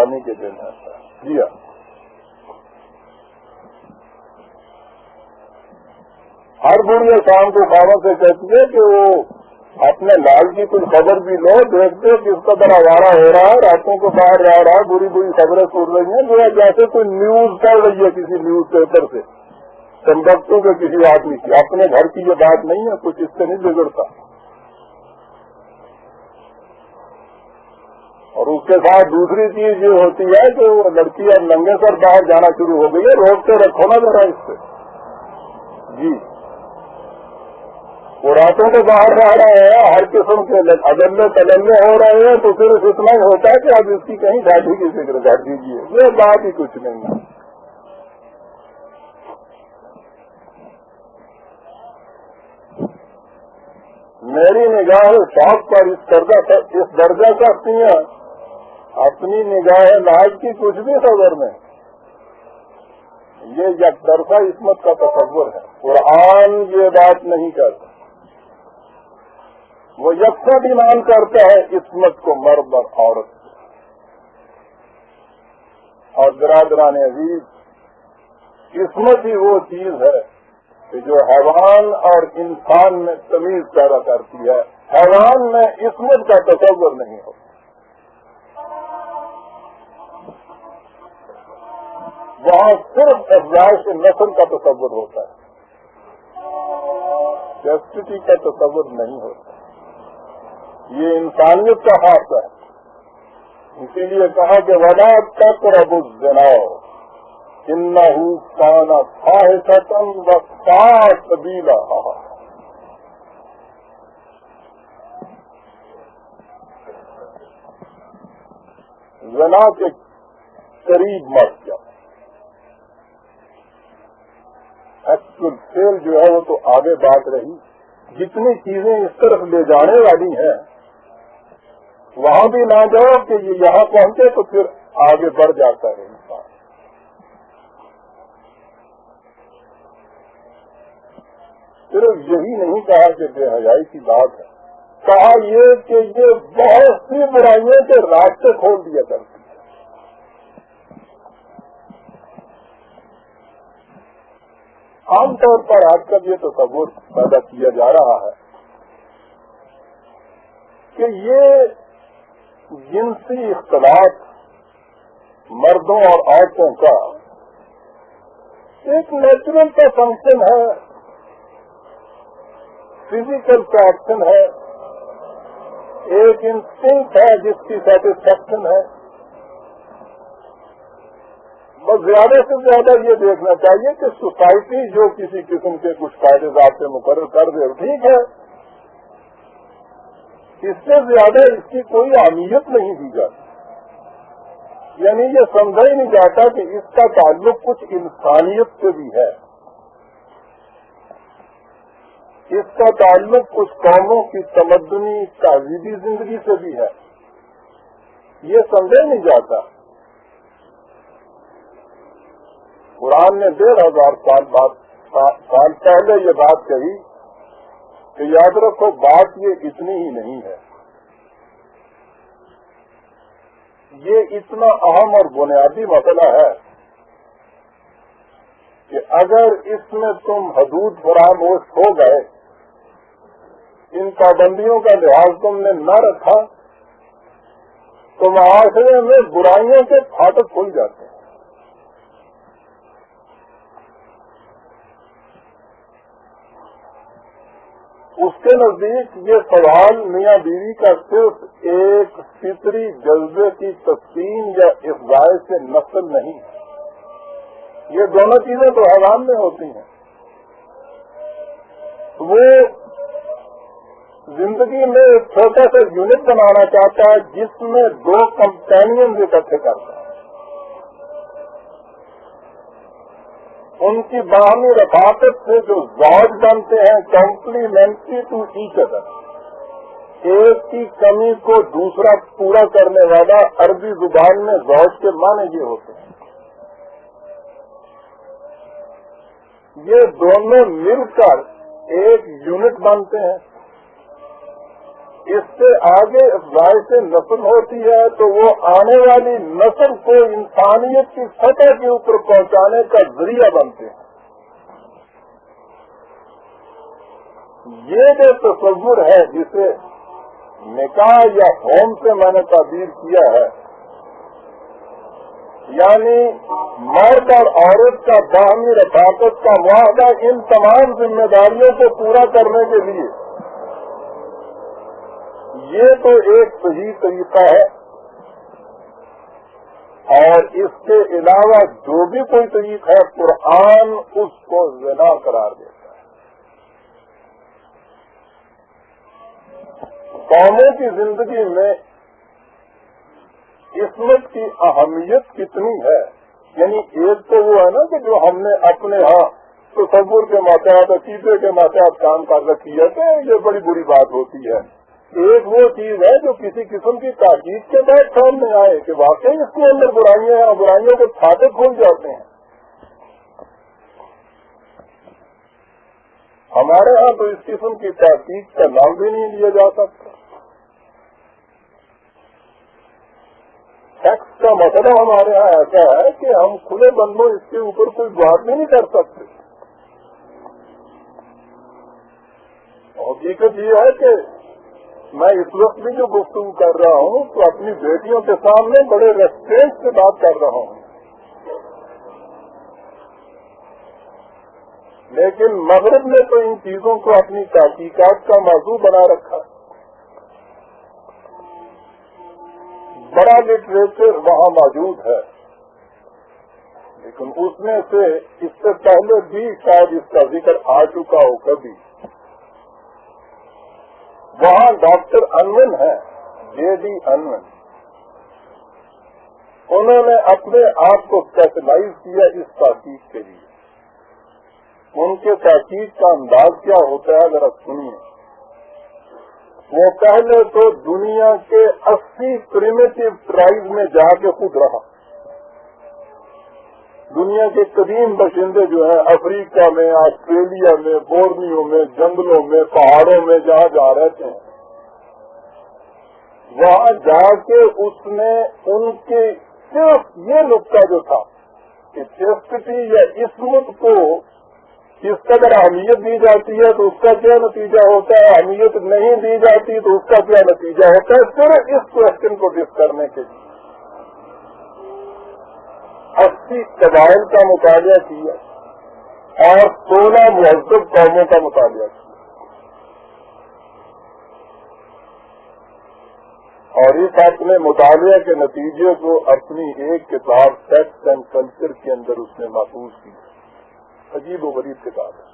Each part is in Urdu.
جوانی کے دن ایسا ہے. جی ہاں, ہر بڑھیا شام کو خاوند سے کہتی ہے کہ وہ اپنے لال کی کچھ خبر بھی لو, دیکھتے کس کا طرح آوارہ ہو رہا ہے, راتوں کو باہر جا رہا ہے, بری بری خبریں سن رہی ہیں, جو جیسے کوئی نیوز پڑھ رہی ہے کسی نیوز پیپر سے, کنڈکٹر کے کسی آدمی کی. اپنے گھر کی یہ بات نہیں ہے, کچھ اس سے نہیں بگڑتا. اور اس کے ساتھ دوسری چیز یہ ہوتی ہے کہ وہ لڑکی اب ننگے سر باہر جانا شروع ہو گئی ہے, روک کے رکھو نا ذرا اس سے. جی, وہ راتوں کو باہر جا رہے ہیں, ہر قسم کے اجلے تللے ہو رہے ہیں, تو صرف اتنا ہی ہوتا ہے کہ اب اس کی کہیں شادی کی فکر کر دیجیے. یہ بات ہی کچھ نہیں ہے. میری نگاہ شوق پر اس درجہ کرتی ہیں, اپنی نگاہ ناز کی کچھ بھی خبر میں. یہ یک طرفہ عصمت کا تصور ہے. قرآن یہ بات نہیں کرتا. وہ یکساں ایمان کرتا ہے عصمت کو مرد اور عورت سے. اور برادران عزیز, عصمت ہی وہ چیز ہے کہ جو حیوان اور انسان میں تمیز پیدا کرتی ہے. حیوان میں عصمت کا تصور نہیں ہوتا. وہاں صرف افزائش نسل کا تصور ہوتا ہے, چیسٹی کا تصور نہیں ہوتا. یہ انسانیت کا خاصہ ہے. اسی لیے کہا کہ ولا تقربوا الزنا انہ کان فاحشۃ وساء سبیلا. زنا کے قریب مت جاؤ. ایکچوئل فیل جو ہے وہ تو آگے بات رہی. جتنی چیزیں اس طرف لے جانے والی ہیں وہاں بھی نہ جاؤ کہ یہ یہاں پہنچے تو پھر آگے بڑھ جاتا ہے انسان. صرف یہی نہیں کہا کہ بے حیائی کی بات ہے, کہا یہ کہ یہ بہت سی برائیوں کے راستے کھول دیا کرتی ہے. عام طور پر آج کل یہ تصور پیدا کیا جا رہا ہے کہ یہ جنسی اختلاط مردوں اور عورتوں کا ایک نیچرل کا فنکشن ہے, فزیکل کا ایکشن ہے, ایک انسٹنکٹ ہے جس کی سیٹسفیکشن ہے. بس زیادہ سے زیادہ یہ دیکھنا چاہیے کہ سوسائٹی جو کسی قسم کے کچھ فائدے ضابطے مقرر کر دے ٹھیک ہے, اس سے زیادہ اس کی کوئی اہمیت نہیں دی جاتی. یعنی یہ سمجھا ہی نہیں جاتا کہ اس کا تعلق کچھ انسانیت سے بھی ہے, اس کا تعلق کچھ قوموں کی تمدنی تہذیبی زندگی سے بھی ہے. یہ سمجھا ہی نہیں جاتا. قرآن نے 1500 سال پہلے یہ بات کہی کہ یاد رکھو بات یہ اتنی ہی نہیں ہے, یہ اتنا اہم اور بنیادی مسئلہ ہے کہ اگر اس میں تم حدود فراموش ہو گئے, ان پابندیوں کا لحاظ تم نے نہ رکھا, تو معاشرے میں برائیوں کے پھاٹک کھل جاتے ہیں. اس کے نزدیک یہ سوال میاں بیوی کا صرف ایک فطری جذبے کی تسکین یا افزائش سے نسل نہیں ہے. یہ دونوں چیزیں تو حیوان میں ہوتی ہیں. وہ زندگی میں ایک چھوٹا سا یونٹ بنانا چاہتا ہے جس میں 2 کمپینین اکٹھے کرتا ہے. ان کی باہمی رفاقت سے جو زوج بنتے ہیں کمپلیمنٹری ٹو ایچ ادر, ایک کی کمی کو دوسرا پورا کرنے والا. عربی زبان میں زوج کے معنی یہ ہوتے ہیں. یہ دونوں مل کر ایک یونٹ بنتے ہیں. اس سے آگے افزائش نسل ہوتی ہے تو وہ آنے والی نسل کو انسانیت کی سطح کے اوپر پہنچانے کا ذریعہ بنتے ہیں. یہ جو تصور ہے جسے نکاح یا ہوم سے میں نے تعبیر کیا ہے، یعنی مرد اور عورت کا باہمی رفاقت کا معاہدہ ان تمام ذمہ داریوں کو پورا کرنے کے لیے، یہ تو ایک صحیح طریقہ ہے. اور اس کے علاوہ جو بھی کوئی طریقہ ہے قرآن اس کو زنا قرار دیتا ہے. قوموں کی زندگی میں عصمت کی اہمیت کتنی ہے، یعنی ایک تو وہ ہے نا کہ جو ہم نے اپنے ہاں تصور کے ماتحت عقیدے کے ماتحت کام کر رکھی ہے کہ یہ بڑی بری بات ہوتی ہے. ایک وہ چیز ہے جو کسی قسم کی تحقیق کے بعد سامنے آئے کہ واقعی اس کے اندر برائیاں ہیں اور برائیوں کے کھاتے کھل جاتے ہیں. ہمارے ہاں تو اس قسم کی تحقیق کا نام بھی نہیں لیا جا سکتا. سیکس کا مسئلہ ہمارے ہاں ایسا ہے کہ ہم کھلے بندوں اس کے اوپر کوئی بات بھی نہیں کر سکتے. حقیقت یہ ہے کہ میں اس وقت بھی جو گفتگو کر رہا ہوں تو اپنی بیٹیوں کے سامنے بڑے ریسپیکٹ سے بات کر رہا ہوں، لیکن مغرب نے تو ان چیزوں کو اپنی تحقیقات کا موضوع بنا رکھا. بڑا لٹریچر وہاں موجود ہے، لیکن اس میں سے اس سے پہلے بھی شاید اس کا ذکر آ چکا ہو کبھی. وہاں ڈاکٹر انون ہیں، جے ڈی انون، انہوں نے اپنے آپ کو اسپیشلائز کیا اس تحقیق کے لیے. ان کے تحقیق کا انداز کیا ہوتا ہے ذرا سنیے. وہ پہلے تو دنیا کے 80 پریمیٹو ٹرائب میں جا کے خود رہا. دنیا کے قدیم باشندے جو ہیں افریقہ میں، آسٹریلیا میں، بورنیو میں، جنگلوں میں، پہاڑوں میں جہاں جہاں رہتے ہیں، وہاں جا کے اس نے ان کے صرف یہ نقطہ جو تھا کہ چیسٹی یا عصمت کو کس قدر اہمیت دی جاتی ہے تو اس کا کیا نتیجہ ہوتا ہے، اہمیت نہیں دی جاتی تو اس کا کیا نتیجہ ہوتا ہے، صرف اس کوشچن کو ڈسکس کرنے کے لیے 80 قبائل کا مطالعہ کیا اور 16 مہذب قوموں کا مطالعہ کیا. اور اس اپنے مطالعے کے نتیجے کو اپنی ایک کتاب سیکس اینڈ کلچر کے اندر اس نے محفوظ کی. عجیب و غریب کتاب ہے.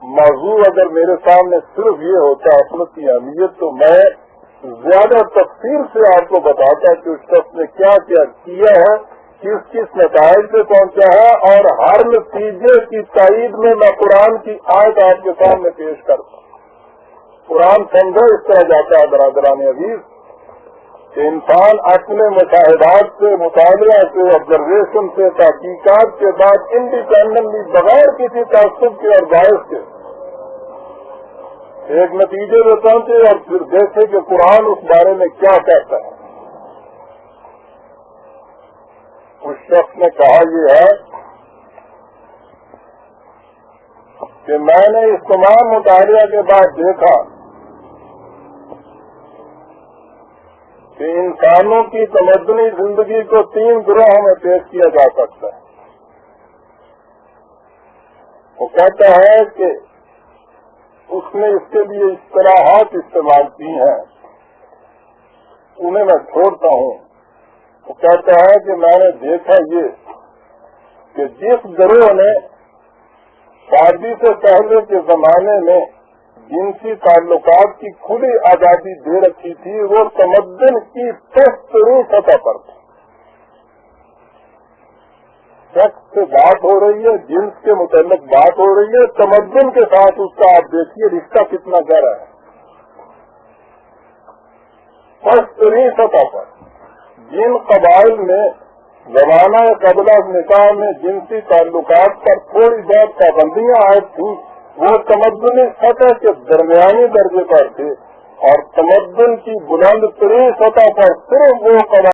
موضوع اگر میرے سامنے صرف یہ ہوتا عصمت کی اہمیت تو میں زیادہ تفصیل سے آپ کو بتاتا کہ اس شخص نے کیا کیا کیا ہے، کس کس نتائج پہ پہنچا ہے، اور ہر نتیجے کی تائید میں میں قرآن کی آیت آپ کے سامنے پیش کرتا ہوں. قرآن سمجھو اس طرح جاتا ہے برادران عزیز کہ انسان اپنے مشاہدات سے، مطالعہ سے، آبزرویشن سے، تحقیقات کے بعد انڈیپینڈنٹلی بغیر کسی تعصب کے اور باعث کے ایک نتیجے میں پہنچے اور پھر دیکھے کہ قرآن اس بارے میں کیا کہتا ہے. اس شخص نے کہا یہ ہے کہ میں نے اس تمام مطالعہ کے بعد دیکھا کہ انسانوں کی تمدنی زندگی کو 3 گروہوں میں پیش کیا جا سکتا ہے. وہ کہتا ہے کہ اس نے اس کے لیے اصطلاحات استعمال کی ہیں، انہیں میں چھوڑتا ہوں. وہ کہتا ہے کہ میں نے دیکھا یہ کہ جس گروہ نے شادی سے پہلے کے زمانے میں جنسی تعلقات کی کھلی آزادی دے رکھی تھی وہ تمدن کی پسترین سطح پر تھی. سیکس سے بات ہو رہی ہے، جنس کے متعلق بات ہو رہی ہے، تمدن کے ساتھ اس کا آپ دیکھیے رشتہ کتنا گہرا ہے. پسترین سطح پر جن قبائل میں زمانہ قبل نکاح میں جنسی تعلقات پر تھوڑی بہت پابندیاں عائد تھیں وہ تمدنی سطح کے درمیانی درجے پر تھے، اور تمدن کی بلند ترین سطح پر صرف وہ